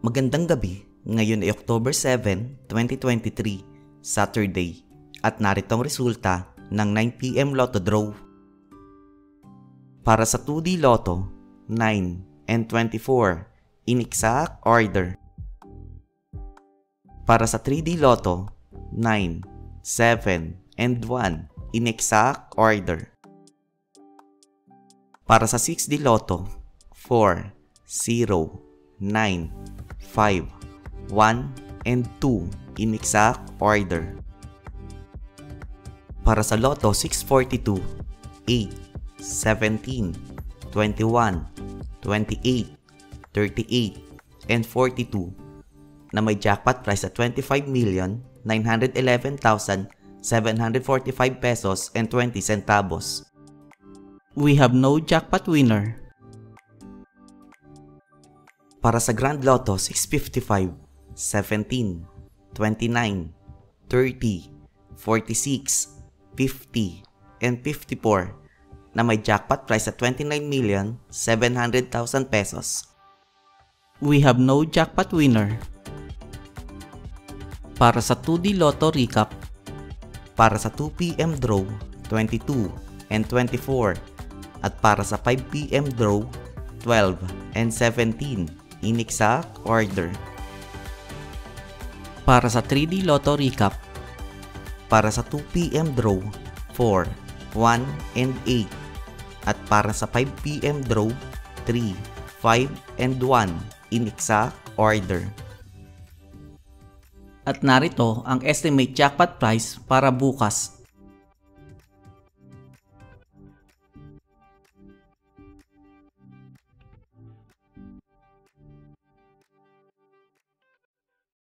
Magandang gabi, ngayon ay October 7, 2023, Saturday, at narito ang resulta ng 9pm Lotto Draw. Para sa 2D Lotto, 9 and 24 in exact order. Para sa 3D Lotto, 9, 7, and 1 in exact order. Para sa 6D Lotto, 4, 0, 9, 5, 1, and 2 in exact order. Para sa Lotto 642, 8, 17, 21, 28, 38, and 42 na may jackpot price at 25,911,745 pesos and 20 centavos. We have no jackpot winner. Para sa Grand Lotto 655, 17, 29, 30, 46, 50, and 54 na may jackpot price at 29,700,000 pesos. We have no jackpot winner. Para sa 2D Lotto Recap, para sa 2pm draw 22 and 24 at para sa 5pm draw 12 and 17 in exact order. Para sa 3D Lotto Recap, para sa 2pm draw 4, 1, and 8 at para sa 5pm draw 3, 5, and 1 in exact order. At narito ang estimate jackpot price para bukas,